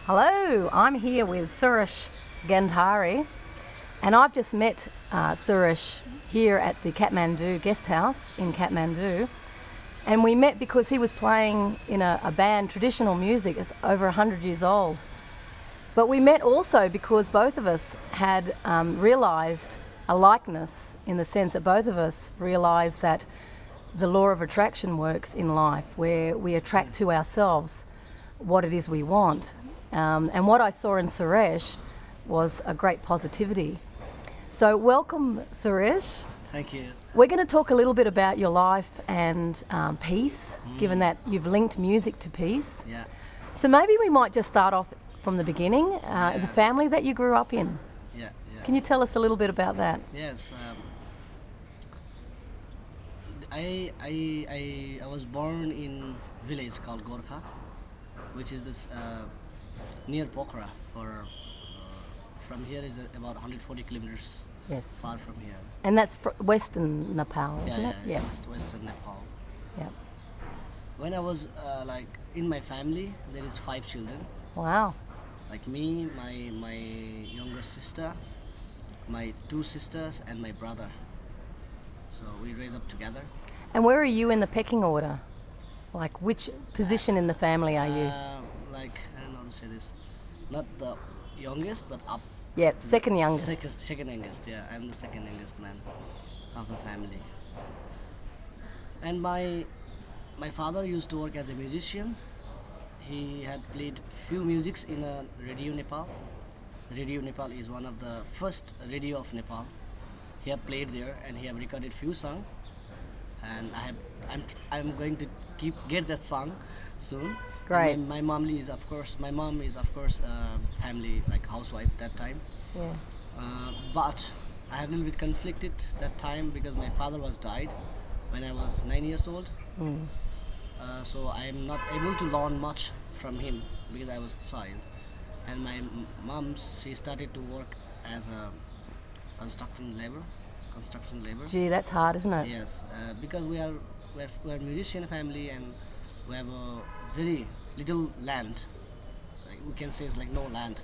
Hello, I'm here with Suresh Gandhari, and I've just met Suresh here at the Kathmandu guest house in Kathmandu, and we met because he was playing in a band, traditional music. It's over 100 years old. But we met also because both of us had realised a likeness, in the sense that both of us realised that the law of attraction works in life, where we attract to ourselves what it is we want. And what I saw in Suresh was a great positivity. So welcome, Suresh. Thank you. We're going to talk a little bit about your life and peace, given that you've linked music to peace. Yeah. So maybe we might just start off from the beginning, the family that you grew up in. Yeah. Can you tell us a little bit about that? Yes. I was born in a village called Gorkha, which is this near Pokhara. From here is about 140 kilometers Yes. far from here. And that's Western Nepal, isn't it? Yeah. Western Nepal. Yeah. When I was in my family, there is 5 children. Wow. Like me, my younger sister, my 2 sisters, and my brother. So we raise up together. And where are you in the pecking order? Like, which position in the family are you? I don't know how to say this. Not the youngest, but up. Yeah, second youngest. Second youngest, yeah. I'm the second youngest man of the family. And my father used to work as a musician. He had played few musics in a Radio Nepal. Radio Nepal is one of the first radio of Nepal. He had played there and he had recorded few songs. And I'm going to get that song soon. Great. My mom is of course family, like housewife that time. Yeah. But I have been a bit conflicted that time because my father was died when I was 9 years old. So I am not able to learn much from him because I was a child. And my mom, she started to work as a construction labor. Gee, that's hard, isn't it? Yes, because we're musician family and we have a very little land. Like we can say it's like no land,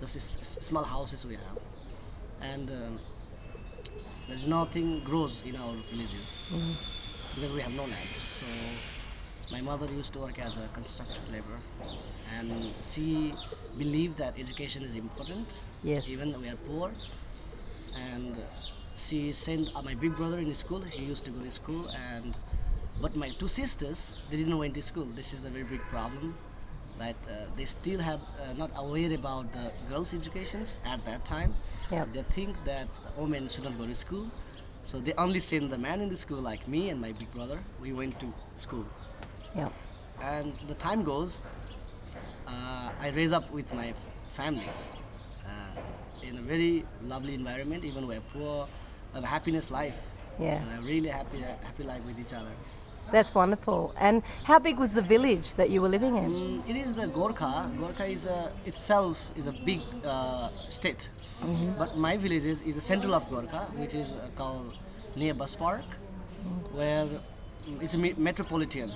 just small houses we have, and there's nothing grows in our villages because we have no land. So my mother used to work as a construction laborer, and she believed that education is important. Yes. Even we are poor, and she sent my big brother in school. He used to go to school, but my 2 sisters, they didn't went to school. This is the very big problem, that they still have not aware about the girls' educations at that time. Yep. They think that women should not go to school, so they only send the man in the school, like me and my big brother. We went to school. Yeah. And the time goes, I raise up with my families in a very lovely environment. Even we're poor, have a happiness life. Yeah. And a really happy life with each other. That's wonderful. And how big was the village that you were living in? It is the Gorkha. Gorkha is itself is a big state. But my village is a central of Gorkha, which is called near Bus Park, where it's a metropolitan.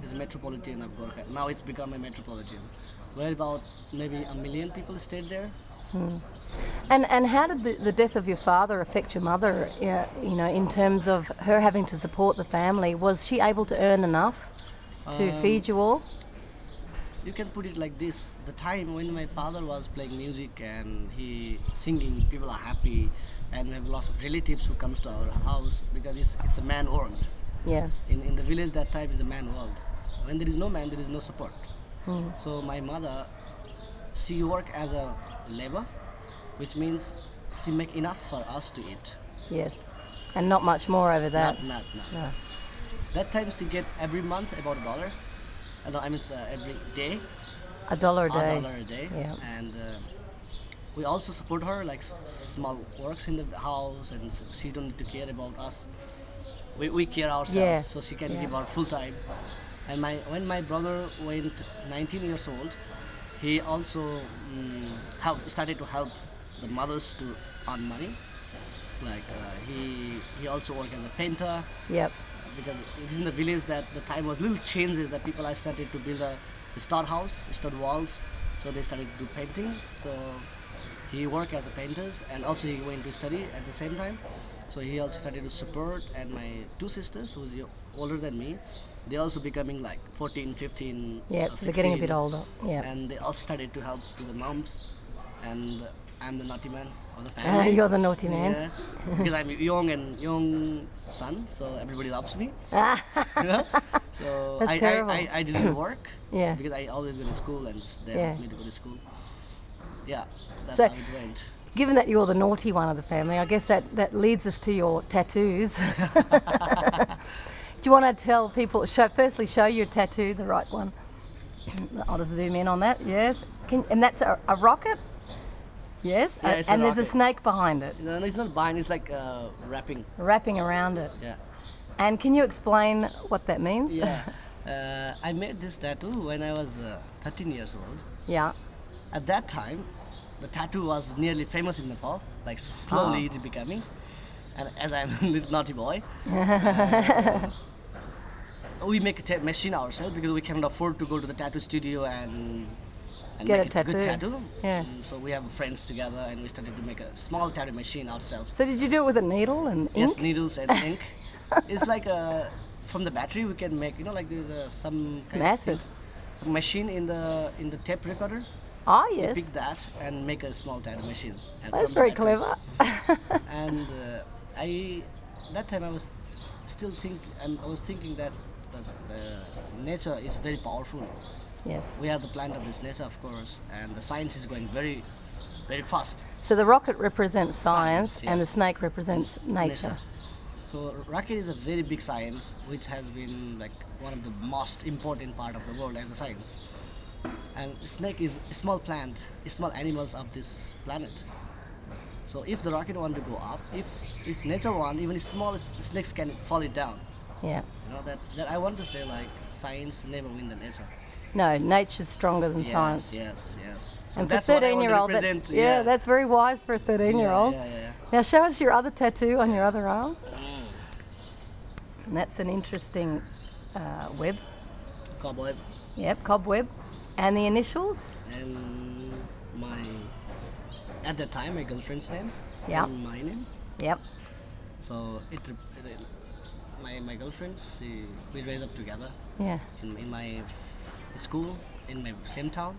It's a metropolitan of Gorkha. Now it's become a metropolitan, where about maybe 1 million people stayed there. And how did the death of your father affect your mother, in terms of her having to support the family? Was she able to earn enough to feed you all? You can put it like this. The time when my father was playing music and he singing, people are happy, and we have lots of relatives who comes to our house because it's a man world. Yeah. In the village that time is a man world. When there is no man, there is no support. So my mother, she work as a labor, which means she make enough for us to eat. Yes. And not much more over that. Not. No. That time she get every month about $1. Every day. $1 a day. $1 a day. Yeah. And we also support her, like small works in the house, and she don't need to care about us. We care ourselves, Yeah. so she can give our full time. And when my brother went 19 years old, he also started to help the mothers to earn money. Like he also worked as a painter. Yep. Because it's in the village that the time was little changes that people I started to build a stud house, stud walls. So they started to do paintings. So he worked as a painter, and also he went to study at the same time. So he also started to support, and my two sisters, who's older than me, they also becoming like 14, 15, Yeah, so they're getting a bit older. Yeah. and they also started to help to the moms, and I'm the naughty man of the family. You're the naughty man. Yeah, because I'm young son, so everybody loves me. Ah, You know? So That's terrible. I didn't work Yeah. because I always go to school, and they Yeah. helped me to go to school. Yeah, that's So- how it went. Given that you're the naughty one of the family, I guess that leads us to your tattoos. Do you want to tell people, firstly show your tattoo, the right one? I'll just zoom in on that, yes. And that's a rocket? Yes, Yeah, it's a and there's a rocket. snake behind it, No, it's not bind. It's like wrapping. wrapping around it. Yeah. And can you explain what that means? Yeah. I made this tattoo when I was 13 years old. Yeah. At that time, the tattoo was nearly famous in Nepal. Like slowly it becoming. And as I'm a little naughty boy, we make a machine ourselves because we cannot afford to go to the tattoo studio and Get make a a good tattoo. tattoo. Yeah. So we have friends together, and we started to make a small tattoo machine ourselves. So did you do it with a needle and ink? Yes, needles and ink. It's like from the battery we can make, like there's some It's kind of massive. some machine in the tape recorder. Oh, yes. Pick that and make a small tattoo machine. And That's from the very batteries. clever. And that time I was thinking that the nature is very powerful. Yes. We have the plant of this nature, of course, and the science is going very, very fast. So the rocket represents science, Science, and the yes. snake represents nature. So rocket is a very big science, which has been like one of the most important part of the world as a science. And snake is a small plant, small animals of this planet. So if the rocket want to go up, if nature want, even small snakes can fall it down. Yeah. That I want to say, like, science never win the nature. No, nature's stronger than science. Yes. So And for that's what I want to 13-year-old, represent. that's very wise for a 13-year-old. Yeah. Now show us your other tattoo on your other arm. And that's an interesting web. Cowboy. Yep, cobweb. And the initials? And at that time, my girlfriend's name. Yeah. And my name. Yep. So my girlfriends, we raised up together Yeah. in my school in my same town.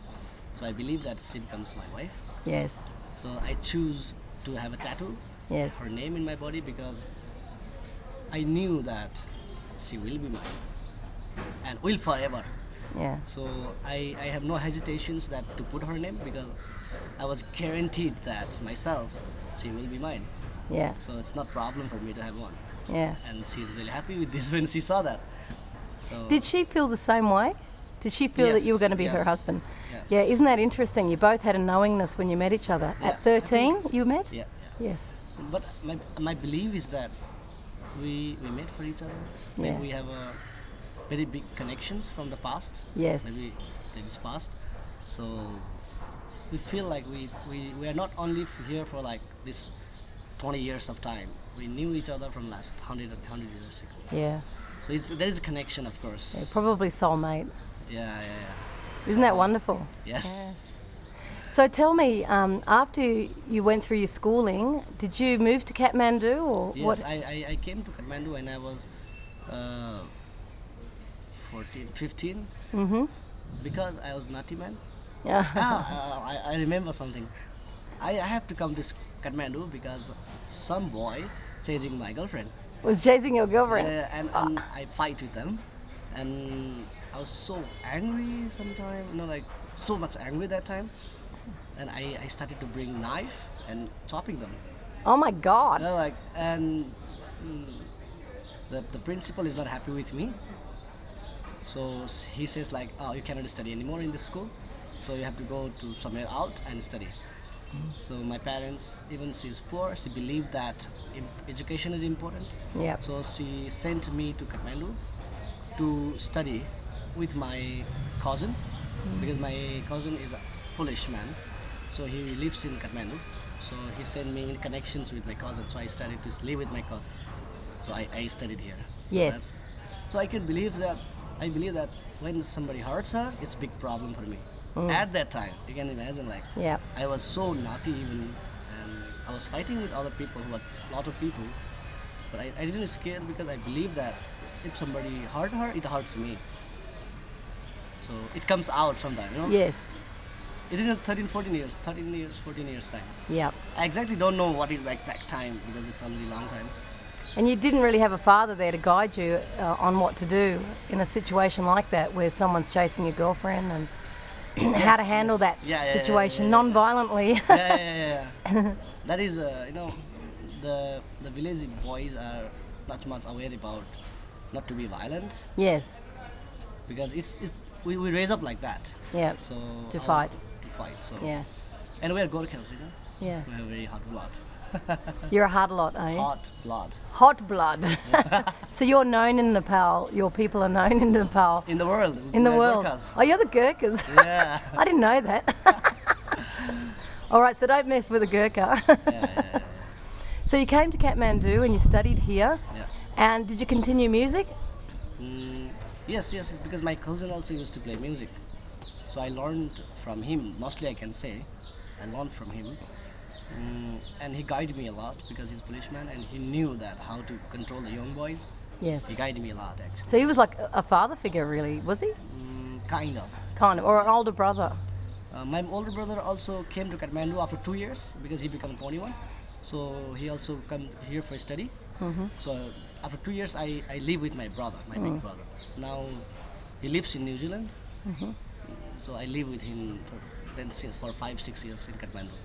So I believe that she becomes my wife. Yes. So I choose to have a tattoo, Yes. her name in my body, because I knew that she will be mine and will forever. Yeah. So I have no hesitations that to put her name, because I was guaranteed that myself she will be mine. Yeah. So it's not problem for me to have one. Yeah. And she's really happy with this when she saw that. So Did she feel the same way? Did she feel that you were going to be her yes, husband? yes. Yeah, isn't that interesting? You both had a knowingness when you met each other. Yeah, At 13, you met? yeah. Yes. But my belief is that we met for each other. Maybe Yeah. we have a very big connections from the past. Yes. Maybe that is past. So we feel like we are not only here for like this 20 years of time. We knew each other from last 100 years ago. Yeah. So there is a connection, of course. Yeah, probably soulmate. Yeah. Isn't that wonderful? Yes. So tell me, after you went through your schooling, did you move to Kathmandu or Yes, what? I came to Kathmandu when I was 15, Mm-hmm. because I was naughty man. Yeah. I remember something. I have to come to Kathmandu because some boy chasing my girlfriend. Was chasing your girlfriend? And I fight with them, and I was so angry sometimes, like so much angry that time, and I started to bring knife and chopping them. Oh my God. The principal is not happy with me, so he says like, oh, you cannot study anymore in this school, so you have to go to somewhere out and study. So my parents, even she's poor, she believed that education is important. Yeah. So she sent me to Kathmandu to study with my cousin, because my cousin is a Polish man, so he lives in Kathmandu. So he sent me in connections with my cousin, so I started to live with my cousin. So I studied here. So Yes. so I believe that when somebody hurts her, it's a big problem for me. At that time, you can imagine, like, Yeah. I was so naughty even, and I was fighting with other people who were a lot of people, but I didn't scare because I believe that if somebody hurt her, it hurts me. So it comes out sometime, you know. Yes. It is in 13 years, 14 years time. Yeah. I exactly don't know what is the exact time because it's already long time. And you didn't really have a father there to guide you on what to do in a situation like that, where someone's chasing your girlfriend, and how to handle that situation non-violently. That is, you know, the village boys are not much aware about not to be violent, Yes. because we raise up like that. Yeah. So To fight. To fight. So Yeah. and we are Gorkhas, you know. Yeah. We have very hot blood. You're a hard lot, are you? Hot blood. Hot blood. So you're known in Nepal. Your people are known in Nepal. In the world. In the we are world. Gorkhas. Oh, you're the Gurkhas. Yeah. I didn't know that. All right, so don't mess with a Gurkha. Yeah. So you came to Kathmandu and you studied here. Yeah. And did you continue music? Yes, it's because my cousin also used to play music. So I learned from him, mostly I can say. I learned from him. And he guided me a lot because he's a policeman and he knew that how to control the young boys. Yes. He guided me a lot actually. So he was like a father figure, really, was he? Kind of. Kind of, or an older brother. My older brother also came to Kathmandu after 2 years because he became 21. So he also come here for study. So after 2 years, I live with my brother, my big brother. Now he lives in New Zealand. So I live with him for 5-6 years in Kathmandu.